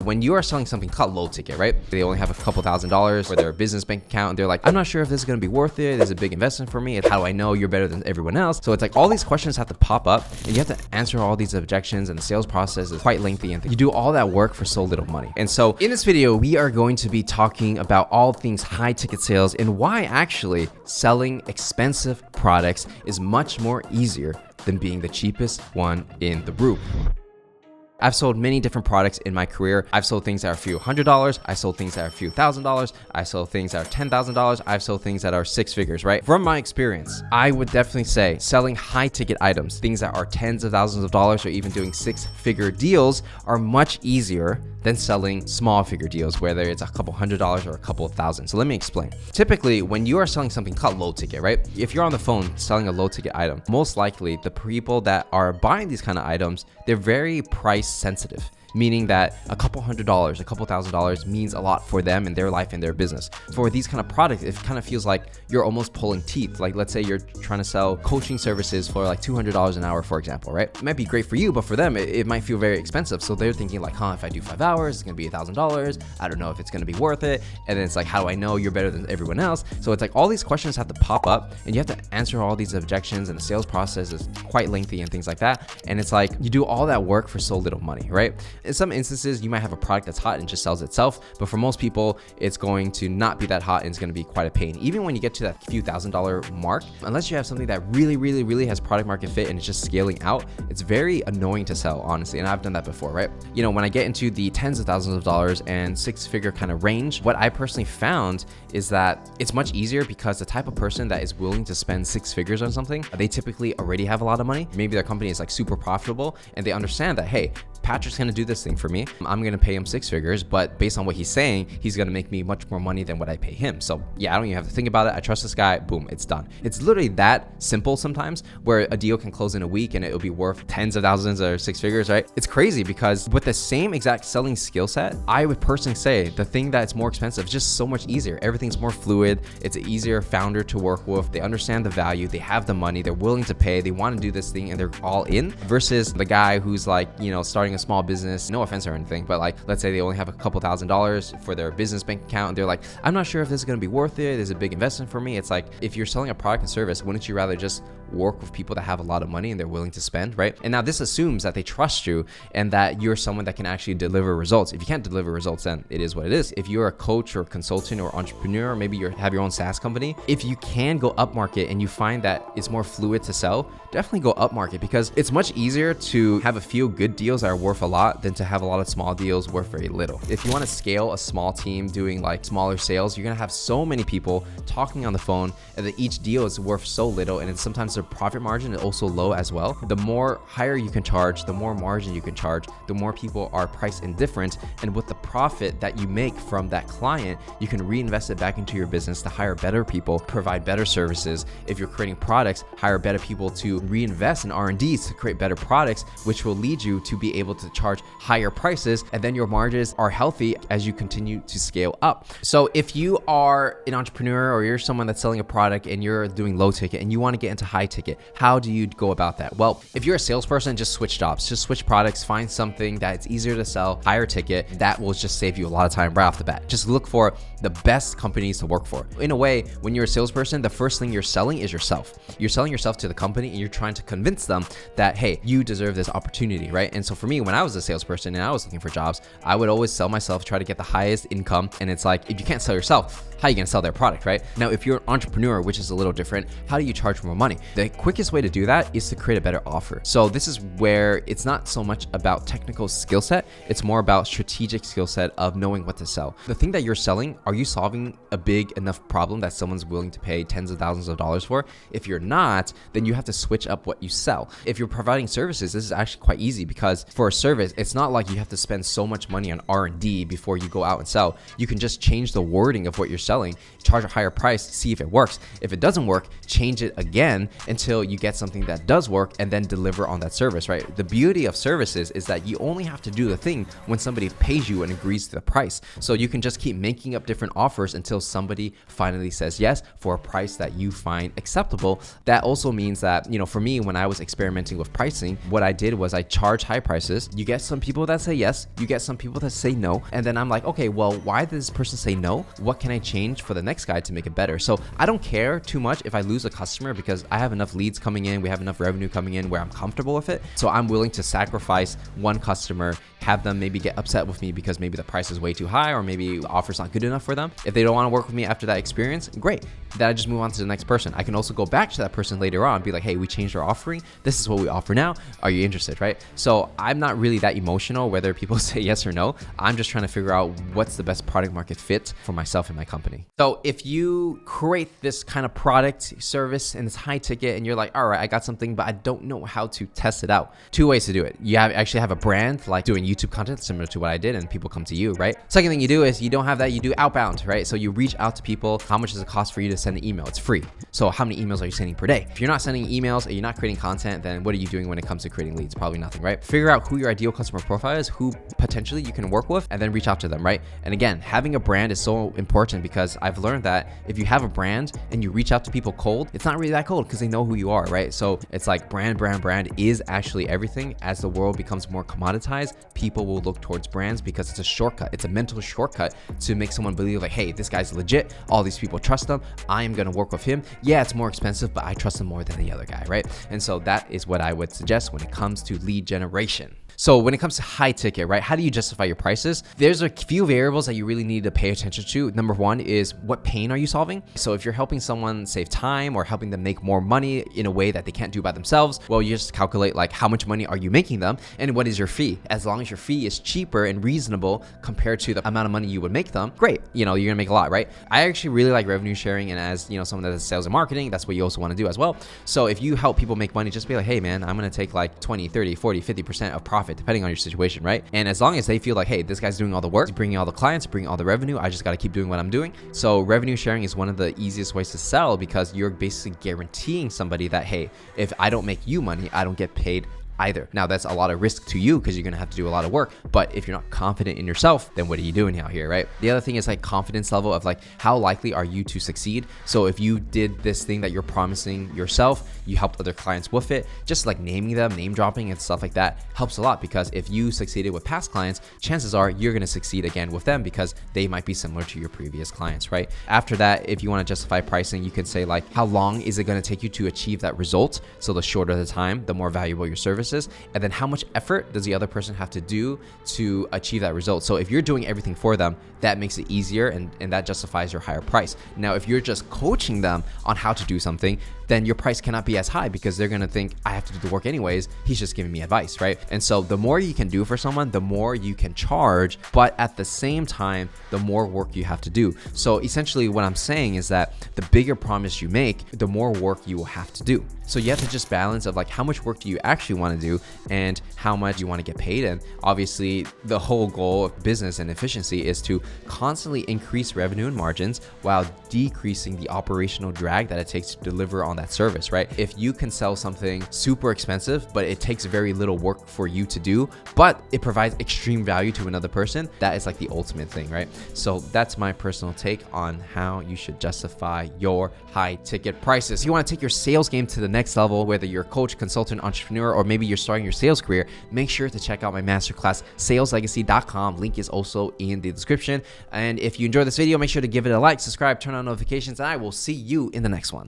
when you are selling something called low ticket, right? They only have a couple $1,000s for their business bank account. And they're like, I'm not sure if this is going to be worth it. There's a big investment for me. How do I know you're better than everyone else? So it's like all these questions have to pop up and you have to answer all these objections, and the sales process is quite lengthy and you do all that work for so little money. And so in this video, we are going to be talking about all things high ticket sales and why actually selling expensive products is much more easier than being the cheapest one in the group. I've sold many different products in my career. I've sold things that are a few $100s. I sold things that are a few $1,000s. I sold things that are $10,000. I've sold things that are six figures, right? From my experience, I would definitely say selling high ticket items, things that are tens of thousands of dollars or even doing six-figure deals are much easier than selling small figure deals, whether it's a couple $100s or a couple of thousand. So let me explain. Typically, when you are selling something called low ticket, right? If you're on the phone selling a low ticket item, most likely the people that are buying these kind of items, they're very price sensitive, meaning that a couple $100s, a couple $1,000s means a lot for them and their life and their business. For these kind of products, it kind of feels like you're almost pulling teeth. Like let's say you're trying to sell coaching services for like $200 an hour, for example, right? It might be great for you, but for them, it might feel very expensive. So they're thinking like, if I do 5 hours, it's gonna be $1,000. I don't know if it's gonna be worth it. And then it's like, how do I know you're better than everyone else? So it's like all these questions have to pop up and you have to answer all these objections, and the sales process is quite lengthy and things like that. And it's like, you do all that work for so little money, right? In some instances, you might have a product that's hot and just sells itself, but for most people, it's going to not be that hot and it's going to be quite a pain. Even when you get to that few $1,000 mark, unless you have something that really has product market fit and it's just scaling out, it's very annoying to sell, honestly. And I've done that before, right? You know, when I get into the tens of thousands of dollars and six-figure kind of range, what I personally found is that it's much easier because the type of person that is willing to spend six figures on something, they typically already have a lot of money. Maybe their company is like super profitable and they understand that, hey, Patrick's gonna do this thing for me. I'm gonna pay him six figures, but based on what he's saying, he's gonna make me much more money than what I pay him. So yeah, I don't even have to think about it. I trust this guy, boom, it's done. It's literally that simple sometimes, where a deal can close in a week and it'll be worth tens of thousands or six figures, right? It's crazy because with the same exact selling skill set, I would personally say the thing that's more expensive is just so much easier. Everything's more fluid. It's an easier founder to work with. They understand the value, they have the money, they're willing to pay, they wanna do this thing and they're all in, versus the guy who's like, you know, starting a small business, no offense or anything, but like, let's say they only have a couple $1,000s for their business bank account and they're like, I'm not sure if this is going to be worth it. There's a big investment for me. It's like, if you're selling a product and service, wouldn't you rather just work with people that have a lot of money and they're willing to spend, right? And now this assumes that they trust you and that you're someone that can actually deliver results. If you can't deliver results, then it is what it is. If you're a coach or consultant or entrepreneur, or maybe you have your own SaaS company, if you can go up market and you find that it's more fluid to sell, definitely go up market, because it's much easier to have a few good deals that are worth a lot than to have a lot of small deals worth very little. If you want to scale a small team doing like smaller sales, you're gonna have so many people talking on the phone and that each deal is worth so little, and it's sometimes the profit margin is also low as well. The more higher you can charge, the more margin you can charge, the more people are price indifferent, and with the profit that you make from that client, you can reinvest it back into your business to hire better people, provide better services. If you're creating products, hire better people to reinvest in R&D to create better products, which will lead you to be able to charge higher prices, and then your margins are healthy as you continue to scale up. So if you are an entrepreneur or you're someone that's selling a product and you're doing low ticket and you want to get into high ticket, how do you go about that? Well, if you're a salesperson, just switch jobs, just switch products, find something that's easier to sell, higher ticket. That will just save you a lot of time right off the bat. Just look for the best companies to work for. In a way, when you're a salesperson, the first thing you're selling is yourself. You're selling yourself to the company and you're trying to convince them that, hey, you deserve this opportunity, right? And so for me, when I was a salesperson and I was looking for jobs, I would always sell myself, try to get the highest income. And it's like, if you can't sell yourself, how are you gonna sell their product, right? Now, if you're an entrepreneur, which is a little different, how do you charge more money? The quickest way to do that is to create a better offer. So this is where it's not so much about technical skill set, it's more about strategic skill set of knowing what to sell. The thing that you're selling, are you solving a big enough problem that someone's willing to pay tens of thousands of dollars for? If you're not, then you have to switch up what you sell. If you're providing services, this is actually quite easy, because for a service, it's not like you have to spend so much money on R&D before you go out and sell. You can just change the wording of what you're selling, charge a higher price, see if it works. If it doesn't work, change it again, until you get something that does work and then deliver on that service, right? The beauty of services is that you only have to do the thing when somebody pays you and agrees to the price. So you can just keep making up different offers until somebody finally says yes for a price that you find acceptable. That also means that, for me, when I was experimenting with pricing, what I did was I charge high prices. You get some people that say yes, you get some people that say no. And then I'm like, okay, well, why did this person say no? What can I change for the next guy to make it better? So I don't care too much if I lose a customer because I have enough leads coming in, we have enough revenue coming in where I'm comfortable with it. So I'm willing to sacrifice one customer, have them maybe get upset with me because maybe the price is way too high or maybe the offer's not good enough for them. If they don't want to work with me after that experience, great. Then I just move on to the next person. I can also go back to that person later on and be like, hey, we changed our offering. This is what we offer now. Are you interested, right? So I'm not really that emotional whether people say yes or no. I'm just trying to figure out what's the best product market fit for myself and my company. So if you create this kind of product, service, and it's high ticket and you're like, all right, I got something, but I don't know how to test it out. Two ways to do it. You actually have a brand, like doing YouTube content similar to what I did, and people come to you, right? Second thing you do is you don't have that, you do outbound, right? So you reach out to people. How much does it cost for you to send an email? It's free. So how many emails are you sending per day? If you're not sending emails and you're not creating content, then what are you doing when it comes to creating leads? Probably nothing, right? Figure out who your ideal customer profile is, who potentially you can work with, and then reach out to them, right? And again, having a brand is so important because I've learned that if you have a brand and you reach out to people cold, it's not really that cold because they know who you are, right? So it's like brand is actually everything. As the world becomes more commoditized, people will look towards brands because it's a shortcut. It's a mental shortcut to make someone believe like, hey, this guy's legit. All these people trust him. I am going to work with him. Yeah, it's more expensive, but I trust him more than the other guy, right? And so that is what I would suggest when it comes to lead generation. So when it comes to high ticket, right, how do you justify your prices? There's a few variables that you really need to pay attention to. Number one is what pain are you solving? So if you're helping someone save time or helping them make more money in a way that they can't do by themselves, well, you just calculate like how much money are you making them and what is your fee? As long as your fee is cheaper and reasonable compared to the amount of money you would make them, great. You're gonna make a lot, right? I actually really like revenue sharing, and as someone that does sales and marketing, that's what you also want to do as well. So if you help people make money, just be like, hey man, I'm gonna take like 20, 30, 40, 50% of profit depending on your situation, right? And as long as they feel like, hey, this guy's doing all the work, he's bringing all the clients, bringing all the revenue, I just got to keep doing what I'm doing. So revenue sharing is one of the easiest ways to sell because you're basically guaranteeing somebody that, hey, if I don't make you money, I don't get paid either. Now that's a lot of risk to you because you're gonna have to do a lot of work, but if you're not confident in yourself, then what are you doing out here, right? The other thing is like confidence level of like how likely are you to succeed. So if you did this thing that you're promising yourself, you helped other clients with it, just like naming them, name dropping and stuff like that helps a lot, because if you succeeded with past clients, chances are you're gonna succeed again with them because they might be similar to your previous clients, right? After that, if you want to justify pricing, you can say like, how long is it gonna take you to achieve that result? So the shorter the time, the more valuable your service is, and then how much effort does the other person have to do to achieve that result? So if you're doing everything for them, that makes it easier and that justifies your higher price. Now, if you're just coaching them on how to do something, then your price cannot be as high because they're gonna think, I have to do the work anyways, he's just giving me advice, right? And so the more you can do for someone, the more you can charge, but at the same time, the more work you have to do. So essentially what I'm saying is that the bigger promise you make, the more work you will have to do. So you have to just balance of like, how much work do you actually want to do and how much you want to get paid? And obviously the whole goal of business and efficiency is to constantly increase revenue and margins while decreasing the operational drag that it takes to deliver on that service, right? If you can sell something super expensive, but it takes very little work for you to do, but it provides extreme value to another person, that is like the ultimate thing, right? So that's my personal take on how you should justify your high ticket prices. If you want to take your sales game to the next level, whether you're a coach, consultant, entrepreneur, or maybe you're starting your sales career, make sure to check out my masterclass, saleslegacy.com. Link is also in the description. And if you enjoyed this video, make sure to give it a like, subscribe, turn on notifications, and I will see you in the next one.